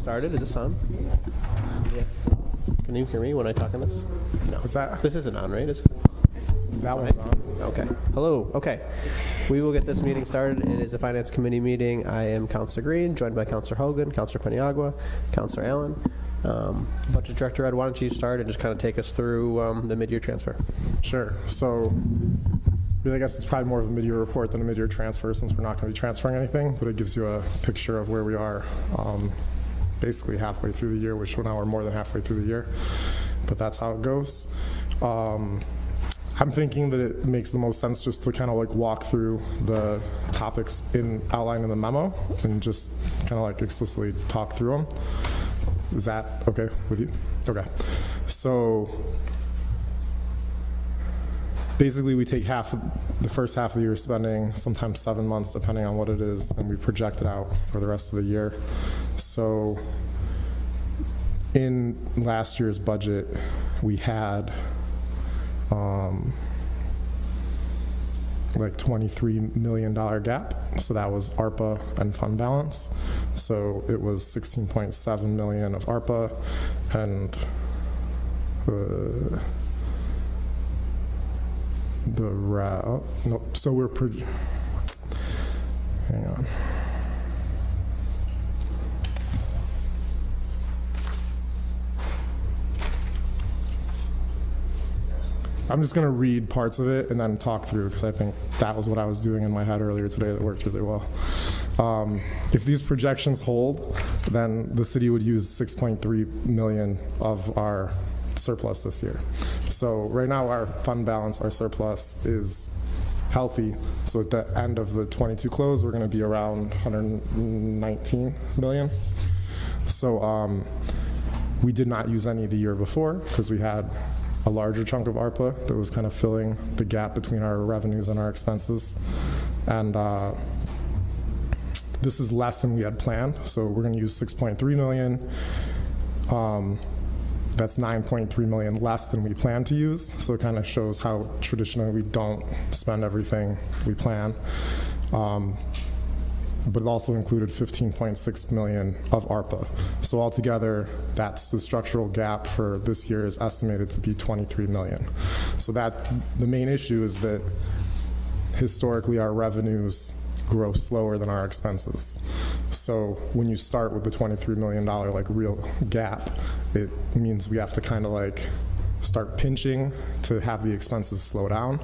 Started? Is this on? Yes. Can you hear me when I talk on this? No. Is that? This isn't on, right? Is it? That one's on. Okay. Hello. Okay. We will get this meeting started. It is a Finance Committee meeting. I am Councilor Green, joined by Councilor Hogan, Councilor Paniagua, Councilor Allen. Budget Director Ed, why don't you start and just kind of take us through the mid-year transfer? Sure. So really, I guess it's probably more of a mid-year report than a mid-year transfer since we're not going to be transferring anything, but it gives you a picture of where we are basically halfway through the year, which now we're more than halfway through the year, but that's how it goes. I'm thinking that it makes the most sense just to kind of like walk through the topics outlined in the memo and just kind of like explicitly talk through them. Is that okay with you? Okay. So basically we take the first half of the year spending, sometimes 7 months depending on what it is, and we project it out for the rest of the year. So in last year's budget, we had like $23 million gap. So that was ARPA and fund balance. So it was 16.7 million of ARPA and so we're hang on. I'm just going to read parts of it and then talk through because I think that was what I was doing in my head earlier today that worked really well. If these projections hold, then the city would use 6.3 million of our surplus this year. So right now our fund balance, our surplus is healthy. So at the end of the 22 close, we're going to be around 119 million. So we did not use any the year before because we had a larger chunk of ARPA that was kind of filling the gap between our revenues and our expenses. And this is less than we had planned. So we're going to use 6.3 million. That's 9.3 million less than we plan to use. So it kind of shows how traditionally we don't spend everything we plan. But it also included 15.6 million of ARPA. So altogether, that's the structural gap for this year is estimated to be 23 million. So that the main issue is that historically our revenues grow slower than our expenses. So when you start with the $23 million like real gap, it means we have to kind of like start pinching to have the expenses slow down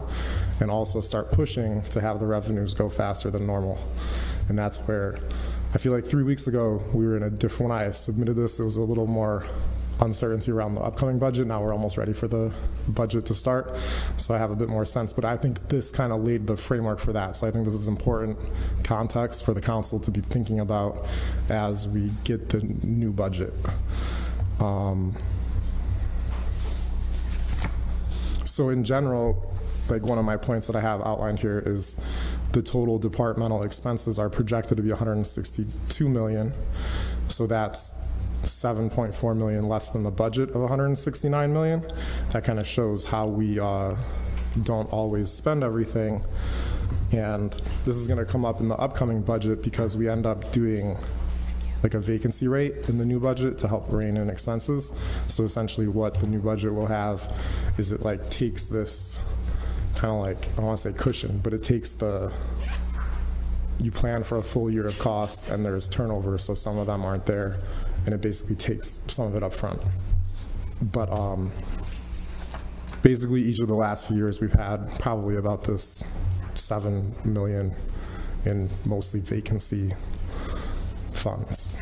and also start pushing to have the revenues go faster than normal. And that's where I feel like 3 weeks ago we were in a different, when I submitted this, it was a little more uncertainty around the upcoming budget. Now we're almost ready for the budget to start. So I have a bit more sense, but I think this kind of laid the framework for that. So I think this is important context for the council to be thinking about as we get the new budget. So in general, like one of my points that I have outlined here is the total departmental expenses are projected to be 162 million. So that's 7.4 million less than the budget of 169 million. That kind of shows how we don't always spend everything. And this is going to come up in the upcoming budget because we end up doing like a vacancy rate in the new budget to help rein in expenses. So essentially what the new budget will have is it like takes this kind of like, I don't want to say cushion, but it takes you plan for a full year of cost and there's turnover, so some of them aren't there, and it basically takes some of it up front. But basically each of the last few years we've had probably about this 7 million in mostly vacancy funds.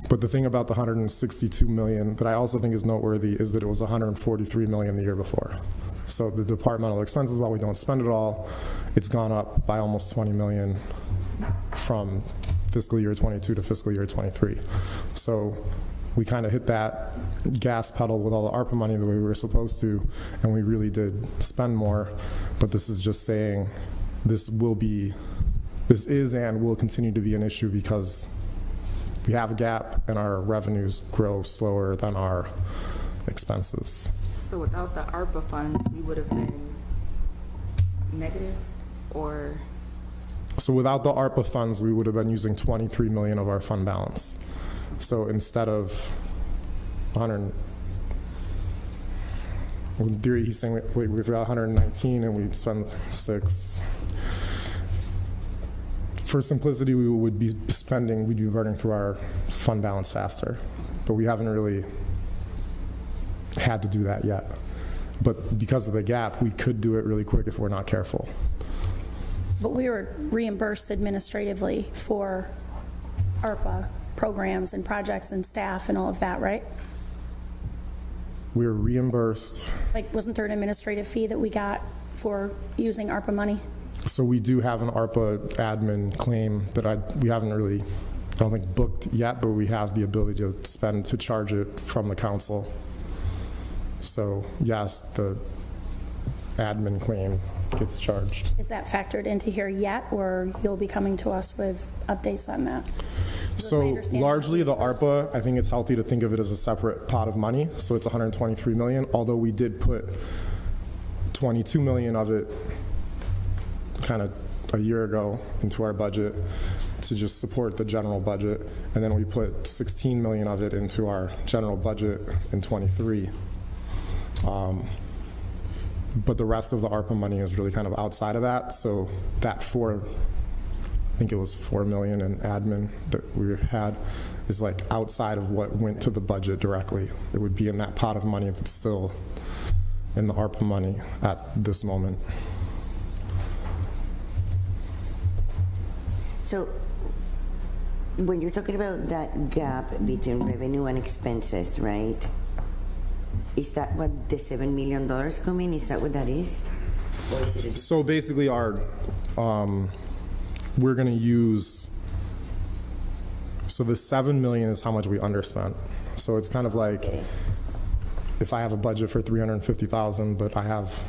But the thing about the 162 million that I also think is noteworthy is that it was 143 million the year before. So the departmental expenses, while we don't spend it all, it's gone up by almost 20 million from fiscal year 22 to fiscal year 23. So we kind of hit that gas pedal with all the ARPA money the way we were supposed to, and we really did spend more. But this is just saying this is and will continue to be an issue because we have a gap and our revenues grow slower than our expenses. So without the ARPA funds, we would have been negative or? So without the ARPA funds, we would have been using 23 million of our fund balance. So instead of 100, in theory, he's saying we've got 119 and we spend 6. For simplicity, we would be spending, we'd be burning through our fund balance faster, but we haven't really had to do that yet. But because of the gap, we could do it really quick if we're not careful. But we were reimbursed administratively for ARPA programs and projects and staff and all of that, right? We were reimbursed. Like, wasn't there an administrative fee that we got for using ARPA money? So we do have an ARPA admin claim that we haven't really, I don't think, booked yet, but we have the ability to charge it from the council. So yes, the admin claim gets charged. Is that factored into here yet, or you'll be coming to us with updates on that? So largely the ARPA, I think it's healthy to think of it as a separate pot of money. So it's 123 million, although we did put 22 million of it kind of a year ago into our budget to just support the general budget. And then we put 16 million of it into our general budget in 23. But the rest of the ARPA money is really kind of outside of that. So that I think it was 4 million in admin that we had is like outside of what went to the budget directly. It would be in that pot of money that's still in the ARPA money at this moment. So when you're talking about that gap between revenue and expenses, right? Is that what the $7 million come in? Is that what that is? Or is it So basically our, we're gonna use, so the 7 million is how much we underspent. So it's kind of like, if I have a budget for 350,000, but I have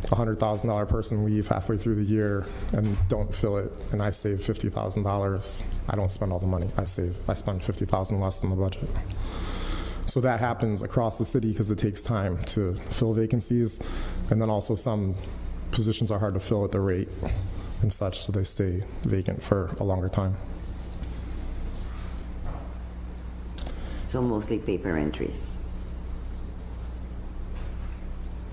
$100,000 person leave halfway through the year and don't fill it, and I save $50,000, I don't spend all the money. I spend 50,000 less than the budget. So that happens across the city because it takes time to fill vacancies, and then also some positions are hard to fill at the rate and such, so they stay vacant for a longer time. so mostly paper entries?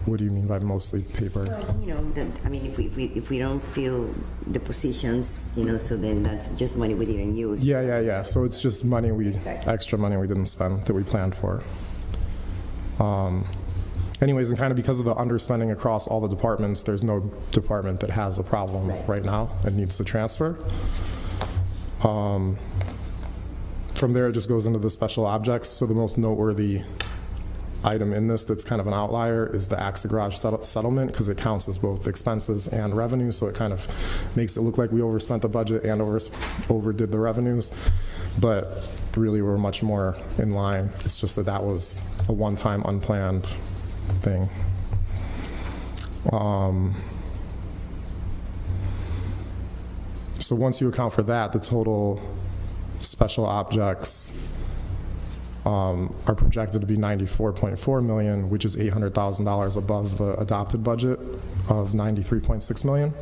What do you mean by mostly paper? Well, you know, I mean, if we don't fill the positions, you know, so then that's just money we didn't use. Yeah. So it's just money extra money we didn't spend that we planned for. Anyways, and kind of because of the underspending across all the departments, there's no department that has a problem right now and needs to transfer. From there, it just goes into the special objects. So the most noteworthy item in this that's kind of an outlier is the AXA garage settlement, because it counts as both expenses and revenue, so it kind of makes it look like we overspent the budget and overdid the revenues, but really we're much more in line. It's just that was a one-time unplanned thing. So once you account for that, the total special objects are projected to be $94.4 million, which is $800,000 above the adopted budget of $93.6 million.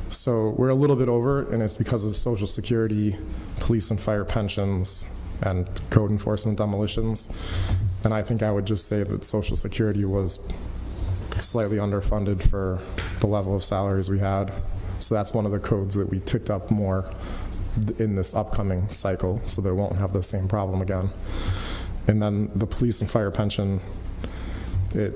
So we're a little bit over, and it's because of Social Security, police and fire pensions, and code enforcement demolitions. And I think I would just say that Social Security was slightly underfunded for the level of salaries we had. So that's one of the codes that we ticked up more in this upcoming cycle, so they won't have the same problem again. And then the police and fire pension, it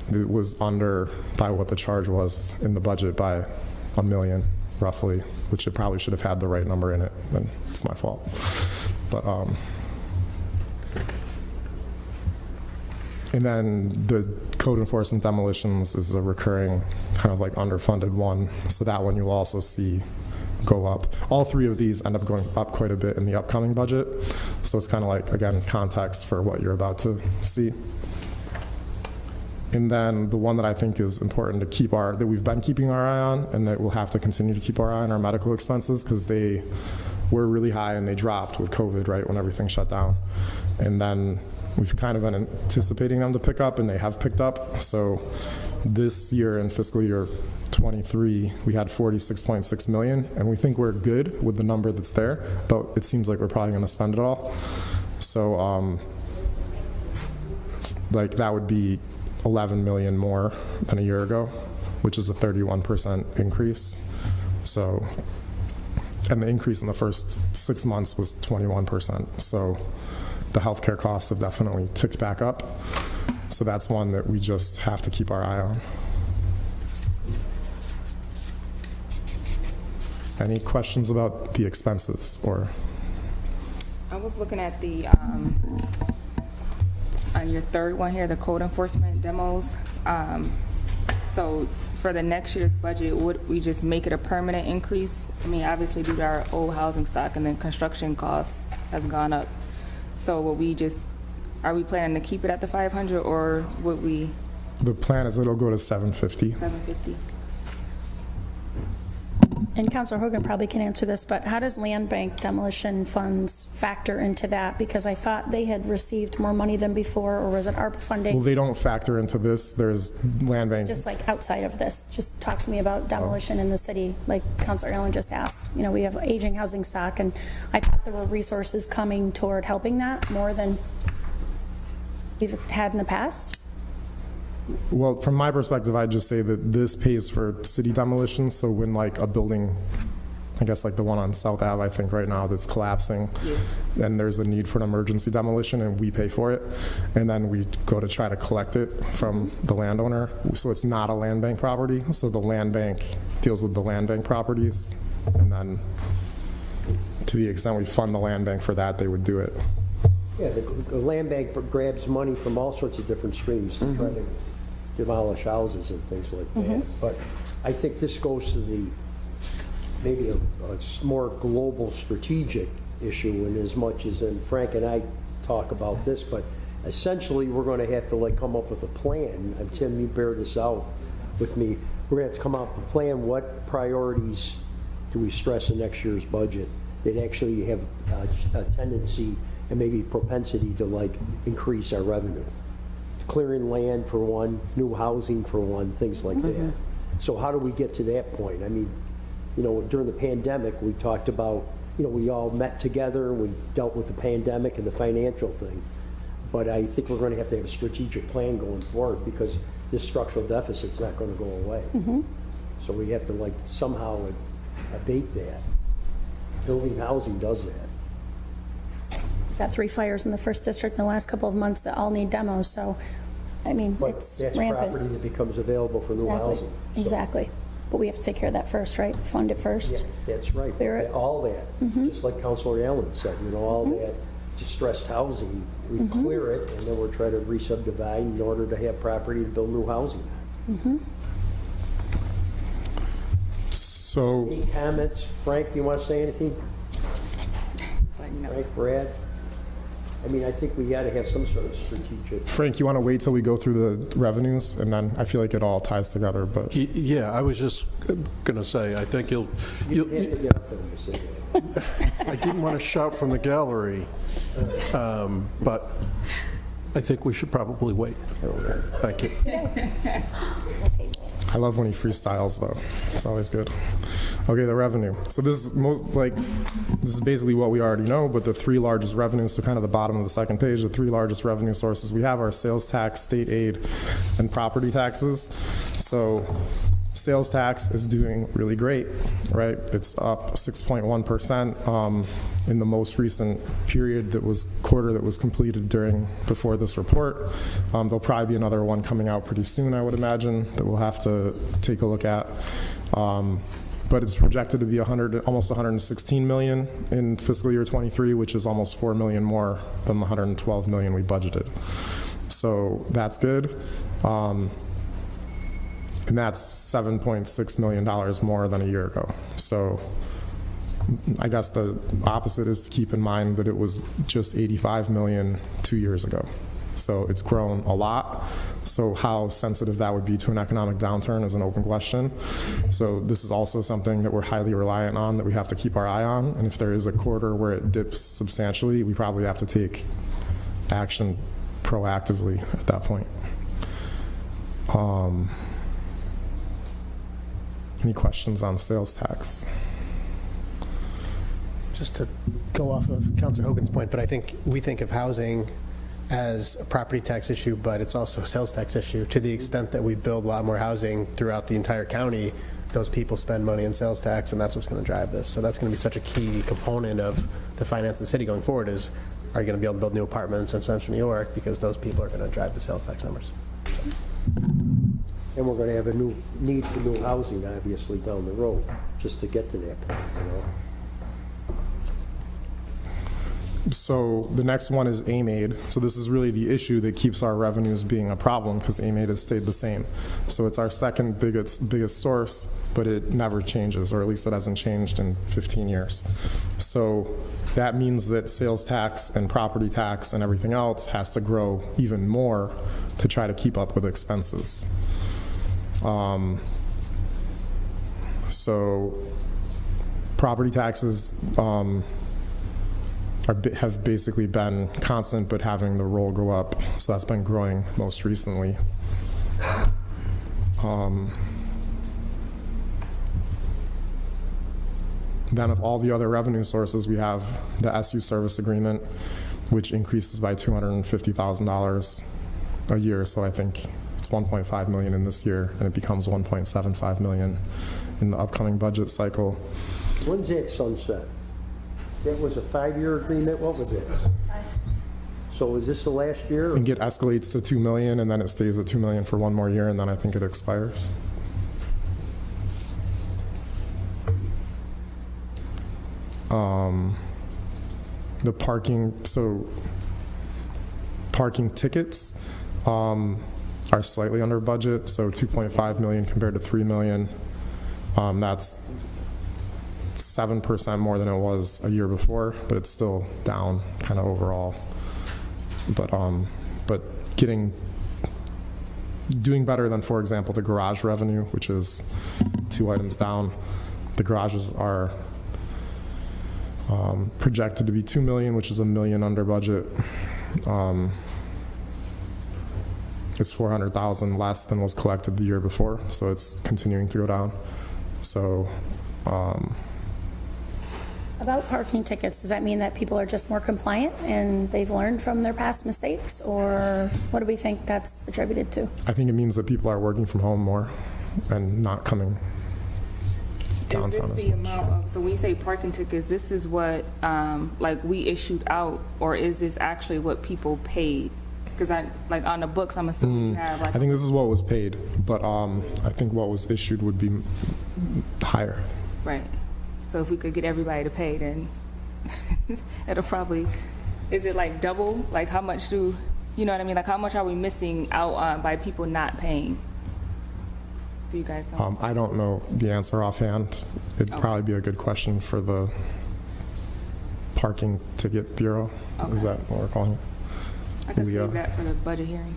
was under by what the charge was in the budget by $1 million roughly, which it probably should have had the right number in it, and it's my fault. But and then the code enforcement demolitions is a recurring kind of like underfunded one. So that one you'll also see go up. All three of these end up going up quite a bit in the upcoming budget. So it's kind of like, again, context for what you're about to see. And then the one that I think is important to keep that we've been keeping our eye on, and that we'll have to continue to keep our eye on, our medical expenses, because they were really high and they dropped with COVID, right, when everything shut down. And then we've kind of been anticipating them to pick up, and they have picked up. So this year in fiscal year 23, we had 46.6 million, and we think we're good with the number that's there, but it seems like we're probably going to spend it all. So, like that would be 11 million more than a year ago, which is a 31% increase. So, and the increase in the first 6 months was 21%. So the healthcare costs have definitely ticked back up. So that's one that we just have to keep our eye on. Any questions about the expenses or? I was looking at the, on your third one here, the code enforcement demos. So for the next year's budget, would we just make it a permanent increase? I mean, obviously due to our old housing stock and then construction costs has gone up. So will we just, are we planning to keep it at the 500 or would we? The plan is it'll go to 750. 750? And Councilor Hogan probably can answer this, but how does land bank demolition funds factor into that? Because I thought they had received more money than before, or was it ARPA funding? Well, they don't factor into this. There's land bank. Just like outside of this, just talk to me about demolition in the city, like Councilor Allen just asked. You know, we have aging housing stock, and I thought there were resources coming toward helping that more than we've had in the past. Well, from my perspective, I'd just say that this pays for city demolition. So when like a building, I guess like the one on South Ave, I think right now that's collapsing, and there's a need for an emergency demolition and we pay for it. And then we go to try to collect it from the landowner. So it's not a land bank property. So the land bank deals with the land bank properties. And then to the extent we fund the land bank for that, they would do it. Yeah, the land bank grabs money from all sorts of different streams to try to demolish houses and things like that. But I think this goes to the maybe a more global strategic issue in as much as, and Frank and I talk about this, but essentially we're going to have to like come up with a plan. And Tim, you bear this out with me. We're going to have to come up with a plan. What priorities do we stress in next year's budget that actually have a tendency and maybe propensity to like increase our revenue? Clearing land for one, new housing for one, things like that. So how do we get to that point? I mean, you know, during the pandemic, we talked about, you know, we all met together and we dealt with the pandemic and the financial thing. But I think we're going to have a strategic plan going forward because this structural deficit's not going to go away. So we have to like somehow abate that. Building housing does that. Got 3 fires in the first district in the last couple of months that all need demos, so, I mean, But it's that's rampant. property that becomes available for new Exactly. housing. So, Exactly. But we have to take care of that first, right? Fund it first. yeah, that's right. Clear it. All that, just like Councilor Allen said, you know, all that distressed housing, we clear it and then we're trying to re-subdivide in order to have property to build new housing. So Any comments? Frank, you want to say anything? It's like, no. Frank, Brad? I mean, I think we got to have some sort of strategic. Frank, you want to wait till we go through the revenues, and then I feel like it all ties together. But Yeah, I was just going to say, I think You have to get up there and say that. I didn't want to shout from the gallery, but I think we should probably wait. Thank you. I love when he freestyles, though. It's always good. Okay, the revenue. So this is basically what we already know, but the 3 largest revenues, so kind of the bottom of the second page, the 3 largest revenue sources, we have our sales tax, state aid, and property taxes. So sales tax is doing really great, right? It's up 6.1% in the most recent period quarter that was completed before this report. There'll probably be another one coming out pretty soon, I would imagine, that we'll have to take a look at. But it's projected to be almost 116 million in fiscal year 23, which is almost 4 million more than the 112 million we budgeted. So that's good. And that's $7.6 million more than a year ago. So I guess the opposite is to keep in mind that it was just 85 million 2 years ago. So it's grown a lot. So how sensitive that would be to an economic downturn is an open question. So this is also something that we're highly reliant on, that we have to keep our eye on. And if there is a quarter where it dips substantially, we probably have to take action proactively at that point. Any questions on sales tax? Just to go off of Councilor Hogan's point, but I think we think of housing as a property tax issue, but it's also a sales tax issue. To the extent that we build a lot more housing throughout the entire county, those people spend money in sales tax, and that's what's going to drive this. So that's going to be such a key component of the finance of the city going forward is, are you going to be able to build new apartments in central New York? Because those people are going to drive the sales tax numbers. And we're going to have a new need for new housing, obviously, down the road, just to get to that point, you know? So the next one is AIM-AID. So this is really the issue that keeps our revenues being a problem because AIM-AID has stayed the same. So it's our second biggest source, but it never changes, or at least it hasn't changed in 15 years. So that means that sales tax and property tax and everything else has to grow even more to try to keep up with expenses. So property taxes have basically been constant, but having the roll go up. So that's been growing most recently. Then of all the other revenue sources, we have the SU service agreement, which increases by $250,000 a year. So I think it's 1.5 million in this year, and it becomes 1.75 million in the upcoming budget cycle. When's that sunset? That was a 5-year agreement? What was it? So is this the last year? And it escalates to 2 million, and then it stays at 2 million for one more year, and then I think it expires. The parking tickets are slightly under budget, so 2.5 million compared to 3 million. That's 7% more than it was a year before, but it's still down kind of overall. But doing better than, for example, the garage revenue, which is 2 items down. The garages are projected to be 2 million, which is $1 million under budget. It's 400,000 less than was collected the year before, so it's continuing to go down. So. About parking tickets, does that mean that people are just more compliant and they've learned from their past mistakes, or what do we think that's attributed to? I think it means that people are working from home more and not coming downtown Is this the amount of, so when you say parking tickets, this is what, like, we issued out, or is this actually what people paid? Because like on the books, I'm assuming you have like. I think this is what was paid, but I think what was issued would be higher. Right. So if we could get everybody to pay, then it'll probably, is it like double? Like how much you know what I mean? Like how much are we missing out on by people not paying? Do you guys know? I don't know the answer offhand. It'd probably be a good question for the Parking Ticket Bureau. Okay. Is that what we're calling it? I can save that for the budget hearing.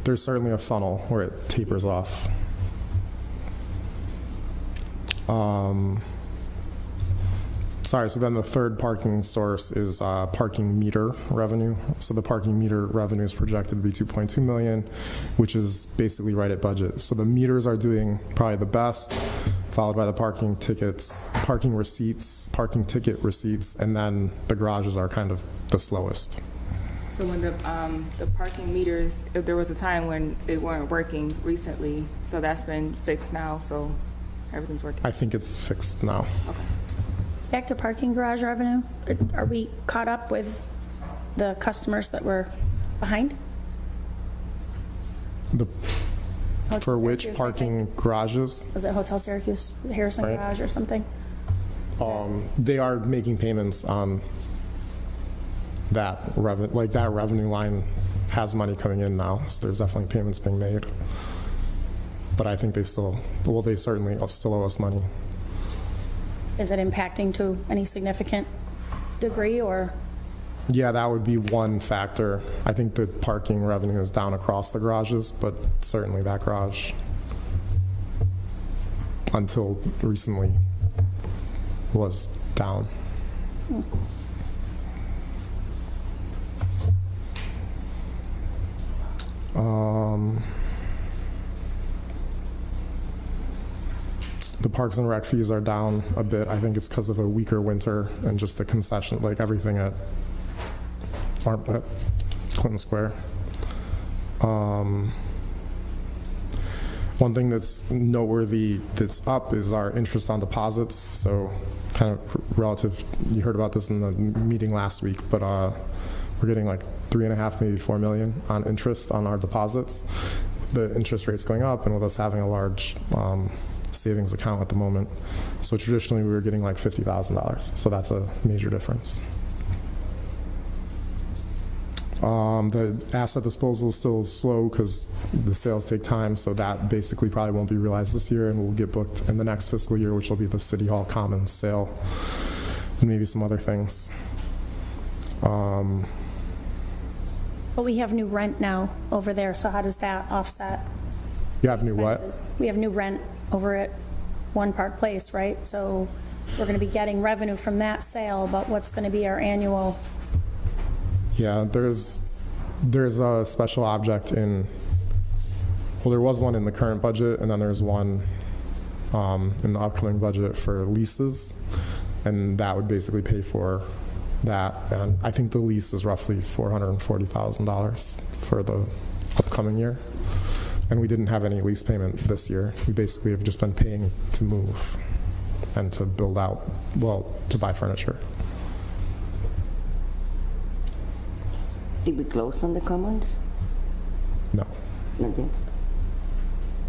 There's certainly a funnel where it tapers off. Sorry, so then the third parking source is parking meter revenue. So the parking meter revenue is projected to be 2.2 million, which is basically right at budget. So the meters are doing probably the best, followed by the parking tickets, parking receipts, parking ticket receipts, and then the garages are kind of the slowest. So when the parking meters, if there was a time when they weren't working recently, so that's been fixed now, so everything's working? I think it's fixed now. Okay. Back to parking garage revenue, are we caught up with the customers that were behind? For which Syracuse, parking garages? Was it Hotel Syracuse, Harrison Right. Garage or something? They are making payments on that revenue, like that revenue line has money coming in now, so there's definitely payments being made. But I think they certainly still owe us money. Is it impacting to any significant degree, or? Yeah, that would be one factor. I think the parking revenue is down across the garages, but certainly that garage, until recently, was down. the Parks and Rec fees are down a bit. I think it's because of a weaker winter and just the concession, like everything at Clinton Square. One thing that's noteworthy that's up is our interest on deposits. So kind of relative, you heard about this in the meeting last week, but we're getting like 3.5, maybe 4 million on interest on our deposits. The interest rate's going up, and with us having a large savings account at the moment. So traditionally we were getting like $50,000. So that's a major difference. The asset disposal is still slow because the sales take time, so that basically probably won't be realized this year, and will get booked in the next fiscal year, which will be the City Hall Commons sale and maybe some other things. But we have new rent now over there, so how does that offset You have new what? expenses? We have new rent over at One Park Place, right? So we're going to be getting revenue from that sale, but what's going to be our annual? Yeah, there's a special object in, well, there was one in the current budget, and then there's one in the upcoming budget for leases, and that would basically pay for that. And I think the lease is roughly $440,000 for the upcoming year. And we didn't have any lease payment this year. We basically have just been paying to move and to build out, well, to buy furniture. Did we close on the commons? No. Not yet.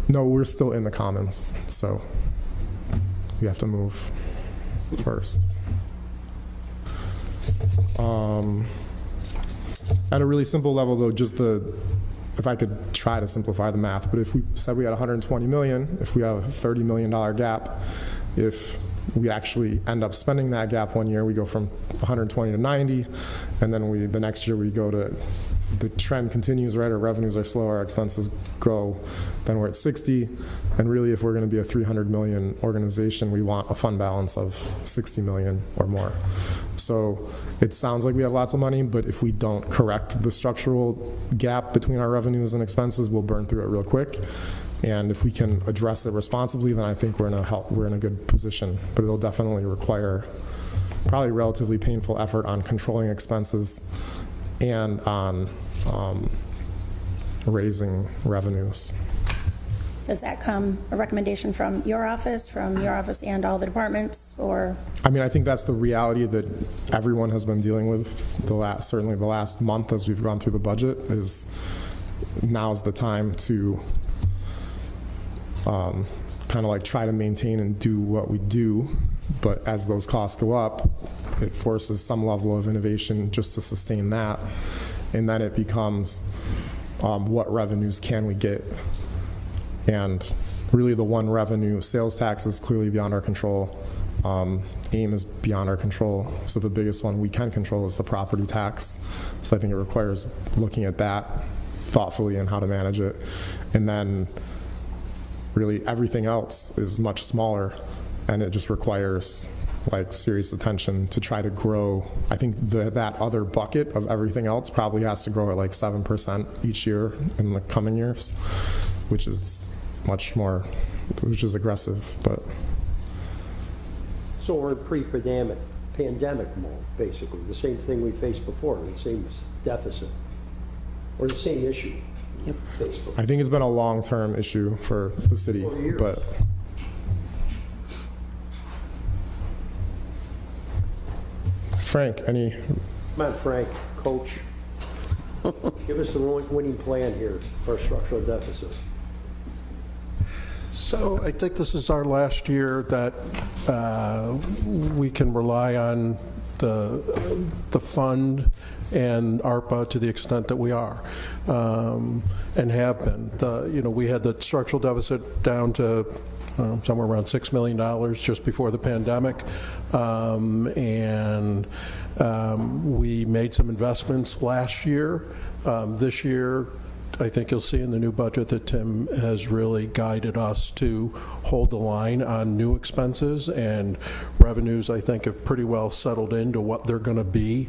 No, we're still in the commons, so we have to move first. At a really simple level, though, just if I could try to simplify the math, but if we said we had 120 million, if we have a $30 million gap, if we actually end up spending that gap one year, we go from 120 to 90, and then the next year we go to, the trend continues, right? Our revenues are slow, our expenses grow, then we're at 60, and really if we're going to be a 300 million organization, we want a fund balance of 60 million or more. So it sounds like we have lots of money, but if we don't correct the structural gap between our revenues and expenses, we'll burn through it real quick. And if we can address it responsibly, then I think we're in a good position. But it'll definitely require probably relatively painful effort on controlling expenses and on raising revenues. Does that come a recommendation from your office and all the departments, or? I mean, I think that's the reality that everyone has been dealing with certainly the last month as we've gone through the budget, is now's the time to kind of like try to maintain and do what we do, but as those costs go up, it forces some level of innovation just to sustain that, and then it becomes what revenues can we get. And really the one revenue, sales tax is clearly beyond our control. AIM is beyond our control. So the biggest one we can control is the property tax. So I think it requires looking at that thoughtfully and how to manage it. And then really everything else is much smaller, and it just requires like serious attention to try to grow. I think that other bucket of everything else probably has to grow at like 7% each year in the coming years, which is aggressive, but. So we're in pre-pandemic mode, basically, the same thing we faced before, the same deficit, or the same issue. Yep. I think it's been a long-term issue for the city, but. Frank, any? Come on, Frank, coach. Give us the winning plan here for structural deficit. So I think this is our last year that we can rely on the fund and ARPA to the extent that we are, and have been. We had the structural deficit down to somewhere around $6 million just before the pandemic, and we made some investments last year. This year, I think you'll see in the new budget that Tim has really guided us to hold the line on new expenses, and revenues, I think, have pretty well settled into what they're going to be,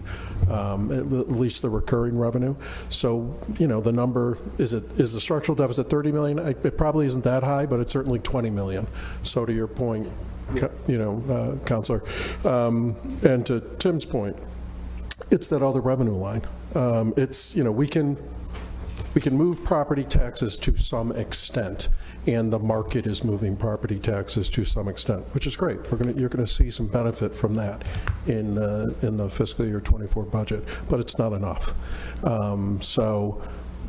at least the recurring revenue. So, you know, the number, is the structural deficit 30 million? It probably isn't that high, but it's certainly 20 million. So to your point, you know, Counselor, and to Tim's point, it's that other revenue line. It's, you know, we can move property taxes to some extent, and the market is moving property taxes to some extent, which is great. You're going to see some benefit from that in the fiscal year 24 budget, but it's not enough. So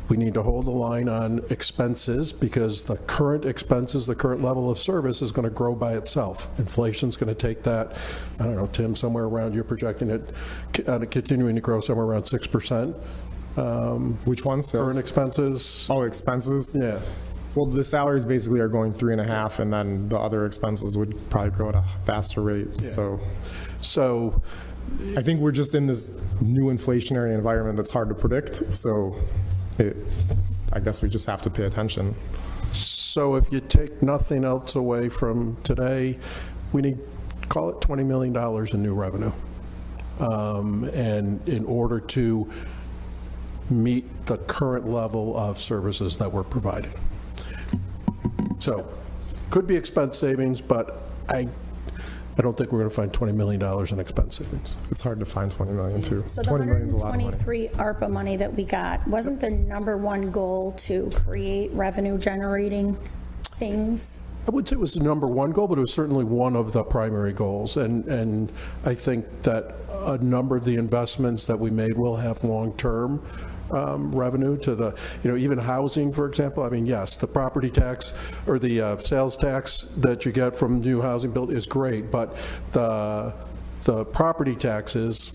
we need to hold the line on expenses, because the current expenses, the current level of service is going to grow by itself. Inflation's going to take that, I don't know, Tim, somewhere around, you're projecting it continuing to grow somewhere around 6%. Which ones? Current expenses? Oh, expenses? Yeah. Well, the salaries basically are going 3.5, and then the other expenses would probably grow at a faster rate. Yeah. So I think we're just in this new inflationary environment that's hard to predict. So I guess we just have to pay attention. So if you take nothing else away from today, we need, call it $20 million in new revenue. And in order to meet the current level of services that we're providing. So could be expense savings, but I don't think we're going to find $20 million in expense savings. It's hard to find 20 million too. So the 20 million is a lot of money. 123 ARPA money that we got, wasn't the number one goal to create revenue generating things? I would say it was the number one goal, but it was certainly one of the primary goals. And I think that a number of the investments that we made will have long-term revenue to the, you know, even housing, for example. I mean, yes, the property tax or the sales tax that you get from new housing build is great, but the property taxes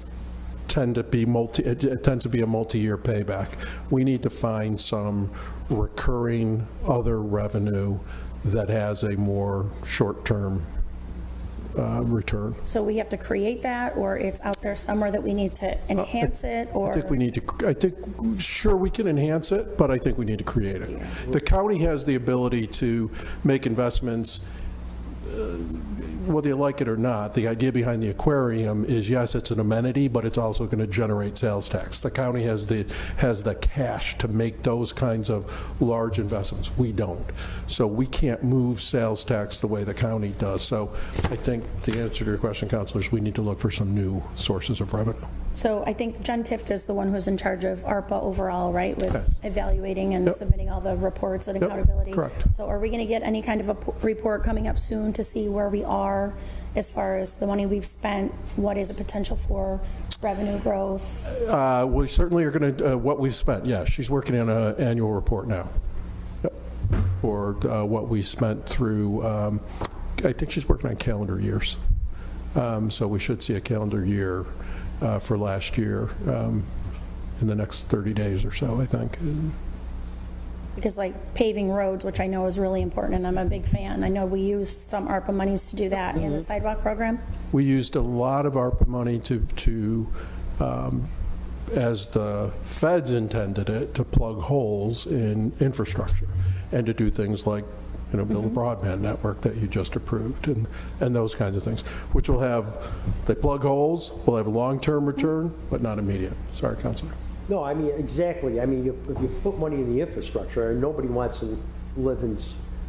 tend to be it tends to be a multi-year payback. We need to find some recurring other revenue that has a more short-term return. So we have to create that, or it's out there somewhere that we need to enhance it, or? I think we need to, sure, we can enhance it, but I think we need to create it. The county has the ability to make investments, whether you like it or not. The idea behind the aquarium is, yes, it's an amenity, but it's also going to generate sales tax. The county has the cash to make those kinds of large investments. We don't. So we can't move sales tax the way the county does. So I think the answer to your question, Councilor, is we need to look for some new sources of revenue. So I think Jen Tift is the one who's in charge of ARPA overall, right, with Yes. evaluating and Yep. submitting all the reports and Yep, accountability. correct. So are we going to get any kind of a report coming up soon to see where we are as far as the money we've spent? What is a potential for revenue growth? We certainly are going to, what we've spent, yeah. She's working on an annual report now. Yep. For what we spent through, I think she's working on calendar years. So we should see a calendar year for last year in the next 30 days or so, I think. Because like paving roads, which I know is really important, and I'm a big fan. I know we used some ARPA monies to do that in the sidewalk program. We used a lot of ARPA money to as the feds intended it, to plug holes in infrastructure and to do things like, you know, build a broadband network that you just approved and those kinds of things, which will have, they plug holes, will have a long-term return, but not immediate. Sorry, Councilor. No, I mean, exactly. I mean, if you put money in the infrastructure, and nobody wants to live in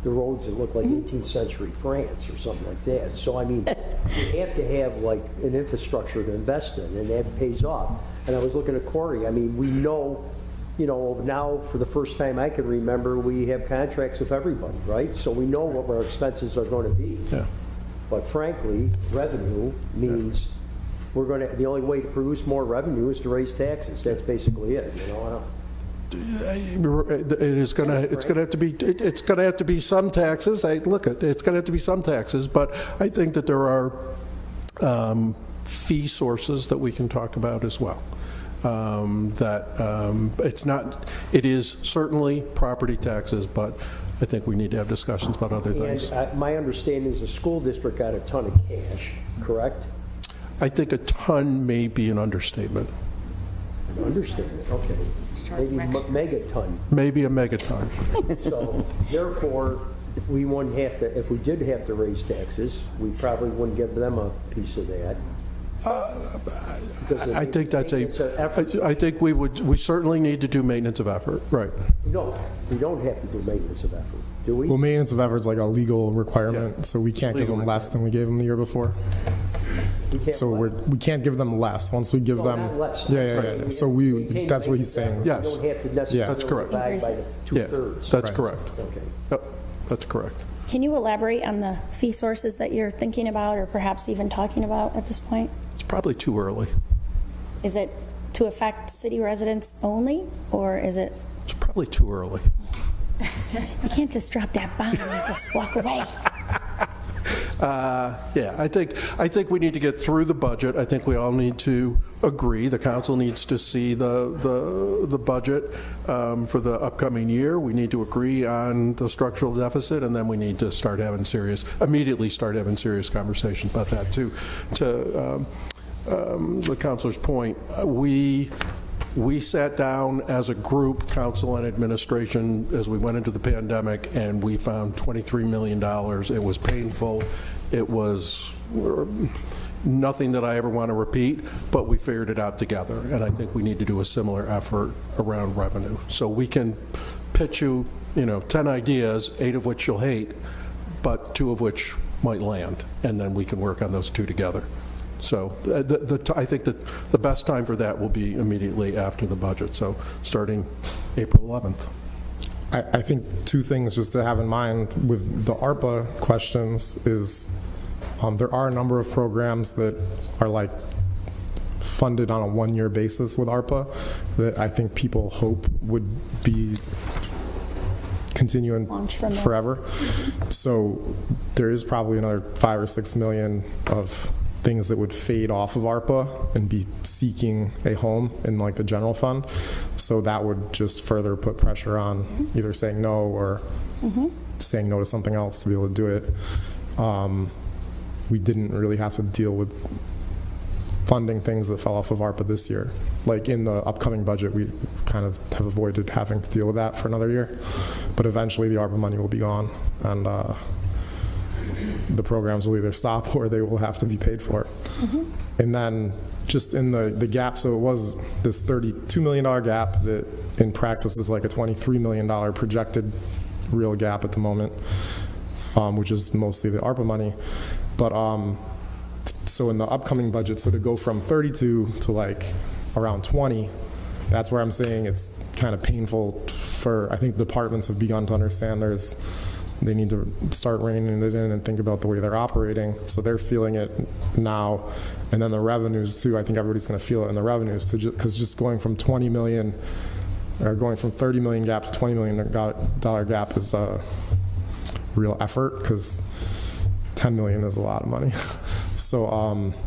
the roads that look like 18th century France or something like that. So, I mean, you have to have like an infrastructure to invest in, and that pays off. And I was looking at Corey. I mean, we know, you know, now for the first time I can remember, we have contracts with everybody, right? So we know what our expenses are going to be. Yeah. But frankly, revenue means we're going to, the only way to produce more revenue is to raise taxes. That's basically it, you know. It's going to have to be some taxes. It's going to have to be some taxes, but I think that there are fee sources that we can talk about as well. It is certainly property taxes, but I think we need to have discussions about other things. And my understanding is the school district got a ton of cash, correct? I think a ton may be an understatement. An understatement, okay. maybe megaton. maybe a megaton. So therefore, we wouldn't have to, if we did have to raise taxes, we probably wouldn't give them a piece of that. I think that's Maintenance of effort. I think we certainly need to do maintenance of effort, right. No, we don't have to do maintenance of effort, do we? Well, maintenance of effort is like a legal requirement, so we can't give them less than we gave them the year before. We can't So let- we can't give them less. Once we give No, them, not less. yeah. So Maintain that's what he's maintenance saying. effort. Yes. We don't have to necessarily That's correct. abide by the Yeah, two-thirds. that's Right. correct. Okay. Yep, that's correct. Can you elaborate on the fee sources that you're thinking about or perhaps even talking about at this point? It's probably too early. Is it to affect city residents only, or is it, It's probably too early. you can't just drop that bomb and just walk away? Yeah, I think we need to get through the budget. I think we all need to agree. The council needs to see the budget for the upcoming year. We need to agree on the structural deficit, and then we need to immediately start having serious conversations about that too. To the councilor's point, we sat down as a group, council and administration, as we went into the pandemic, and we found $23 million. It was painful. It was nothing that I ever want to repeat, but we figured it out together. And I think we need to do a similar effort around revenue. So we can pitch you, 10 ideas, 8 of which you'll hate, but 2 of which might land. And then we can work on those 2 together. So I think that the best time for that will be immediately after the budget, so starting April 11th. I think 2 things just to have in mind with the ARPA questions is there are a number of programs that are like funded on a 1-year basis with ARPA that I think people hope would be continuing Launch from there. forever. So there is probably another 5 or 6 million of things that would fade off of ARPA and be seeking a home in like the general fund. So that would just further put pressure on either saying no or saying no to something else to be able to do it. We didn't really have to deal with funding things that fell off of ARPA this year. Like in the upcoming budget, we kind of have avoided having to deal with that for another year. But eventually the ARPA money will be gone, and the programs will either stop or they will have to be paid for. And then just in the gap, so it was this $32 million gap that in practice is like a $23 million projected real gap at the moment, which is mostly the ARPA money. But so in the upcoming budget, so to go from 32 to like around 20, that's where I'm saying it's kind of painful for, I think departments have begun to understand they need to start reining it in and think about the way they're operating. So they're feeling it now. And then the revenues too, I think everybody's going to feel it in the revenues, because just going from 20 million, or going from 30 million gap to $20 million gap is a real effort, because 10 million is a lot of money. So,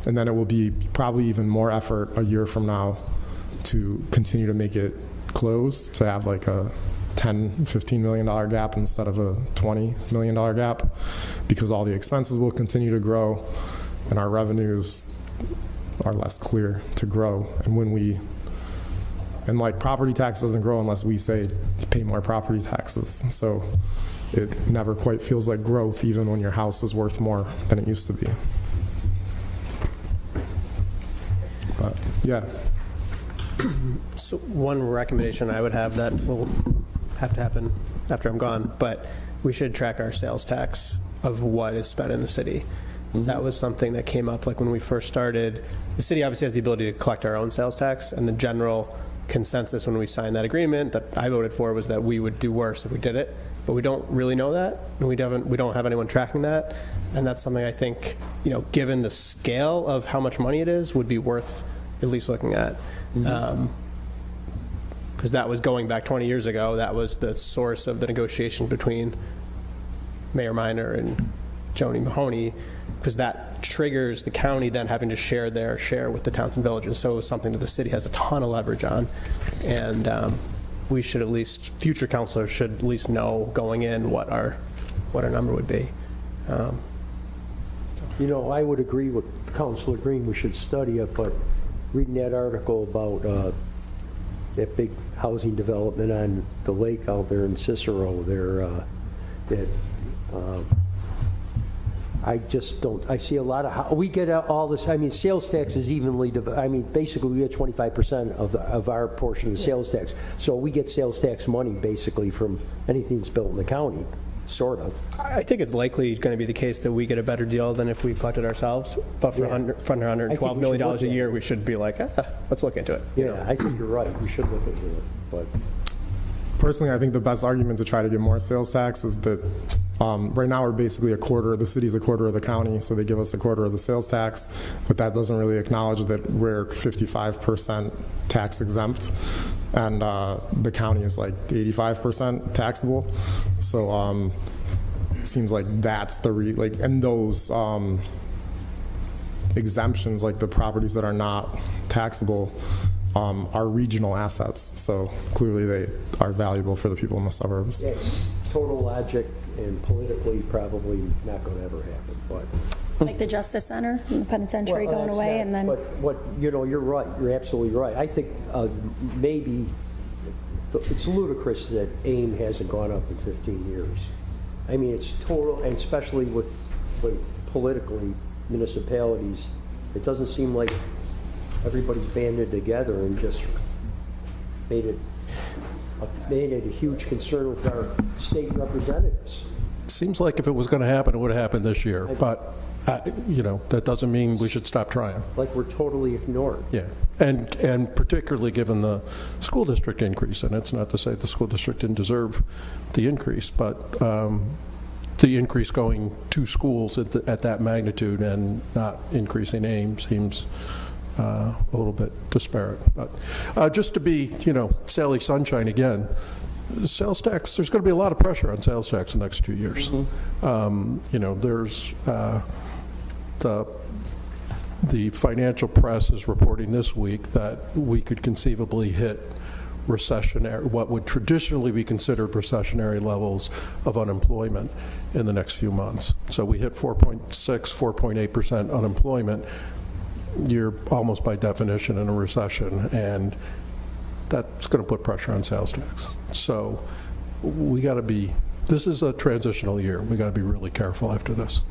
and then it will be probably even more effort a year from now to continue to make it close, to have like a $10, $15 million gap instead of a $20 million gap, because all the expenses will continue to grow and our revenues are less clear to grow. And like property tax doesn't grow unless we say pay more property taxes. So it never quite feels like growth, even when your house is worth more than it used to be. But yeah. So one recommendation I would have that will have to happen after I'm gone, but we should track our sales tax of what is spent in the city. That was something that came up like when we first started. The city obviously has the ability to collect our own sales tax, and the general consensus when we signed that agreement that I voted for was that we would do worse if we did it, but we don't really know that, and we don't have anyone tracking that, and that's something I think, given the scale of how much money it is, would be worth at least looking at. Because that was going back 20 years ago. That was the source of the negotiation between Mayor Minor and Joni Mahoney, because that triggers the county then having to share their share with the towns and villages. So it was something that the city has a ton of leverage on. And we should at least, future councilors should at least know going in what our number would be. I would agree with Councilor Green, we should study it, but reading that article about that big housing development on the lake out there in Cicero there, I just don't, I see a lot of, we get all this, I mean, sales tax is evenly, basically we get 25% of our portion of the sales tax. So we get sales tax money basically from anything that's built in the county, sort of. I think it's likely going to be the case that we get a better deal than if we collected ourselves, but for $112 million a year, we should be like, let's look into it. Yeah, I think you're right, we should look into it, but. Personally, I think the best argument to try to get more sales tax is that right now we're basically a quarter, the city's a quarter of the county, so they give us a quarter of the sales tax, but that doesn't really acknowledge that we're 55% tax exempt, and the county is like 85% taxable. So it seems like that's the, and those exemptions, like the properties that are not taxable, are regional assets, so clearly they are valuable for the people in the suburbs. It's total logic and politically probably not going to ever happen, but. Like the Justice Center and the penitentiary Well, going that's away, not- and then. But what, you're right, you're absolutely right. I think maybe, it's ludicrous that AIM hasn't gone up in 15 years. I mean, it's total, and especially with politically, municipalities, it doesn't seem like everybody's banded together and just made it a huge concern with our state representatives. Seems like if it was going to happen, it would have happened this year, but, that doesn't mean we should stop trying. Like we're totally ignored. Yeah, and particularly given the school district increase, and it's not to say the school district didn't deserve the increase, but the increase going to schools at that magnitude and not increasing AIM seems a little bit disparate. But just to be, Sally Sunshine again, sales tax, there's going to be a lot of pressure on sales tax in the next 2 years. There's the financial press is reporting this week that we could conceivably hit recessionary, what would traditionally be considered recessionary levels of unemployment in the next few months. So we hit 4.6, 4.8% unemployment. You're almost by definition in a recession, and that's going to put pressure on sales tax. So we got to be, this is a transitional year. We got to be really careful after this.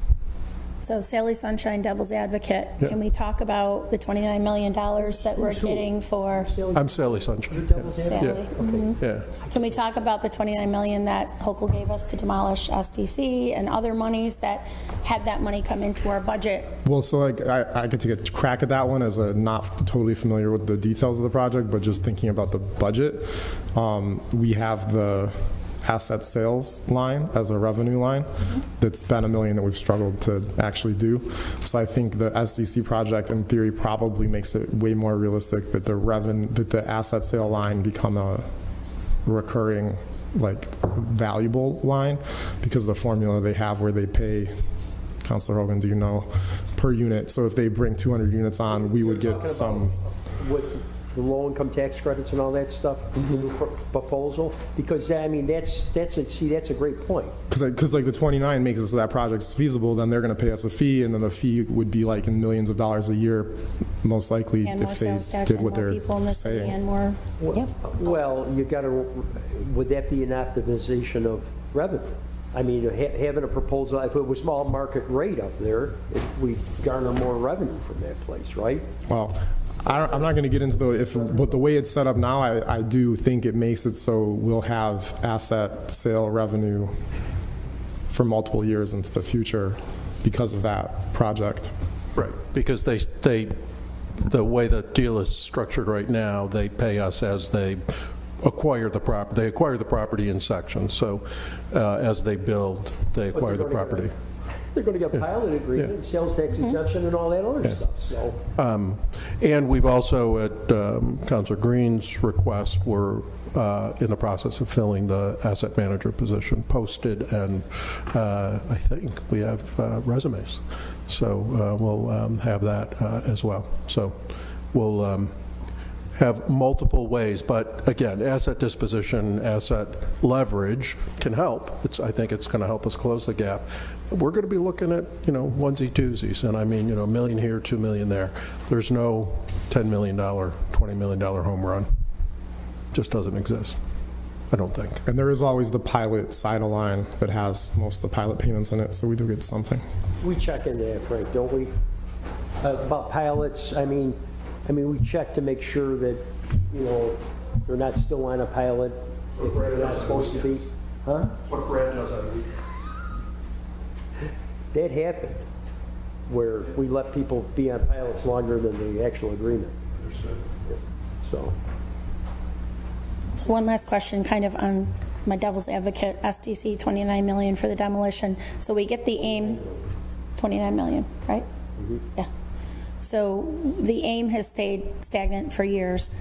So Sally Sunshine, devil's advocate, Yeah. Can we talk about the $29 million that we're getting for I'm Sally Sunshine. Sally? Yeah. Mhm. Yeah. Can we talk about the $29 million that Hochul gave us to demolish SDC and other monies that had that money come into our budget? Well, so I could take a crack at that one as a not totally familiar with the details of the project, but just thinking about the budget, we have the asset sales line as a revenue line. That's been $1 million that we've struggled to actually do. So I think the SDC project in theory probably makes it way more realistic that the asset sale line become a recurring, valuable line, because of the formula they have where they pay, Councilor Hogan, do you know, per unit. So if they bring 200 units on, we would get some. With the low-income tax credits and all that stuff, the new proposal, because that's a great point. Because the 29 makes it so that project's feasible, then they're going to pay us a fee, and then the fee would be in millions of dollars a year, most likely, And more if they sales tax did and what more they're people in the city saying. and more. Well, you got to, would that be an optimization of revenue? I mean, having a proposal, if it was all market rate up there, we'd garner more revenue from that place, right? Well, I'm not going to get into but the way it's set up now, I do think it makes it so we'll have asset sale revenue for multiple years into the future because of that project. Right, because the way the deal is structured right now, they pay us as they acquire the property. They acquire the property in sections. So as they build, they acquire the property. They're going to get pilot agreement, sales tax exemption, and all that other stuff. So, and we've also, at Councilor Green's request, we're in the process of filling the asset manager position, posted, and I think we have resumes. So we'll have that as well. So we'll have multiple ways, but again, asset disposition, asset leverage can help. I think it's going to help us close the gap. We're going to be looking at, onesie twosies, and I mean, $1 million here, $2 million there. There's no $10 million, $20 million home run. just doesn't exist, I don't think. And there is always the pilot side of line that has most of the pilot payments in it, so we do get something. We check into that, Frank, don't we? About pilots, I mean, we check to make sure that, you know, they're not still on a pilot if they're not supposed to be. Huh? What Brad does on week? That happened, where we let people be on pilots longer than the actual agreement. So, So one last question, kind of on my devil's advocate, SDC, 29 million for the demolition. So we get the AIM, 29 million, right? Yeah. So the AIM has stayed stagnant for years.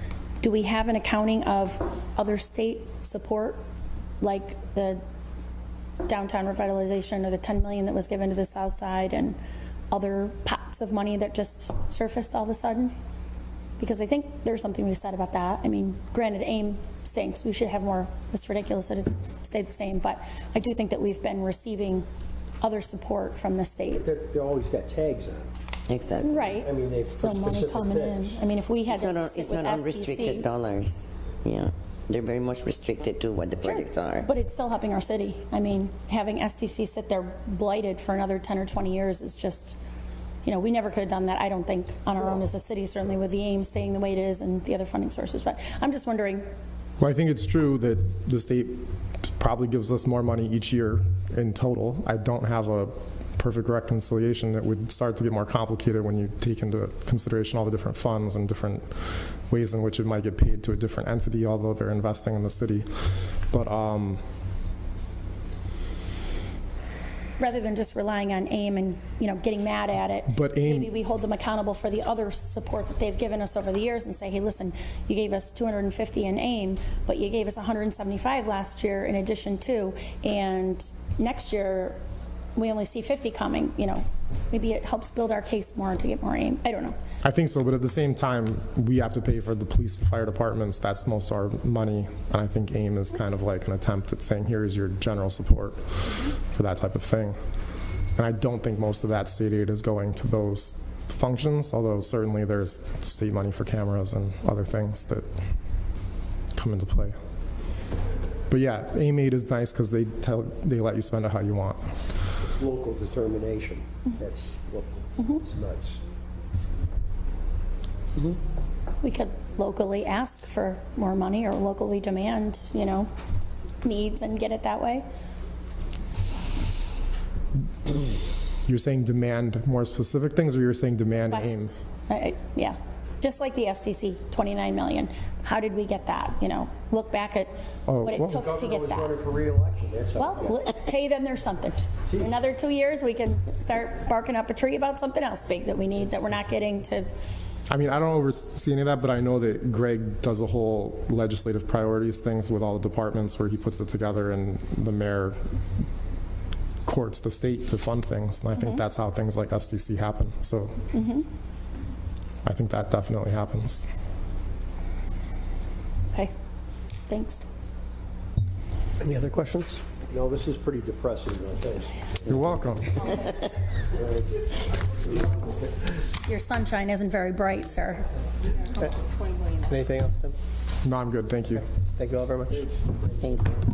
Do we have an accounting of other state support, like the downtown revitalization or the 10 million that was given to the south side and other pots of money that just surfaced all of a sudden? Because I think there's something we said about that. I mean, granted, AIM stinks. We should have more. It's ridiculous that it's stayed the same. But I do think that we've been receiving other support from the state. they always got tags on them. Exactly. Right. I mean, they Still for money specific coming things. in. I mean, if we had to sit It's with not unrestricted STC. dollars. Yeah, they're very much restricted to what the projects are. But it's still helping our city. I mean, having STC sit there blighted for another 10 or 20 years is just, you know, we never could have done that, I don't think, on our own as a city, certainly with the AIM staying the way it is and the other funding sources. But I'm just wondering, Well, I think it's true that the state probably gives us more money each year in total. I don't have a perfect reconciliation. It would start to get more complicated when you take into consideration all the different funds and different ways in which it might get paid to a different entity, although they're investing in the city. But rather than just relying on AIM and, you know, getting mad at it, But AIM- maybe we hold them accountable for the other support that they've given us over the years and say, hey, listen, you gave us 250 in AIM, but you gave us 175 last year in addition to, and next year we only see 50 coming, you know. Maybe it helps build our case more to get more AIM. I don't know. I think so, but at the same time, we have to pay for the police and fire departments. That's most of our money. And I think AIM is kind of like an attempt at saying, here's your general support for that type of thing. And I don't think most of that state aid is going to those functions, although certainly there's state money for cameras and other things that come into play. But yeah, AIM aid is nice because they let you spend it how you want. It's local determination. That's local. It's nuts. We could locally ask for more money or locally demand, you know, needs and get it that way. You're saying demand more specific things, or you're saying demand AIM? West. Yeah, just like the SDC, 29 million. How did we get that? You know, look back at what it well- took to Governor get was that. running for re-election. That's how. Well, hey, then there's something. In another 2 years, we can start barking up a tree about something else big that we need that we're not getting to. I mean, I don't oversee any of that, but I know that Greg does a whole legislative priorities things with all the departments where he puts it together, and the mayor courts the state to fund things. And I think that's how things like SDC happen. So I think that definitely happens. Okay, thanks. Any other questions? You know, this is pretty depressing, though. Thanks. You're welcome. Your sunshine isn't very bright, sir. 20 million. Anything else, Tim? No, I'm good. Thank you. Thank you all very much. Thank you.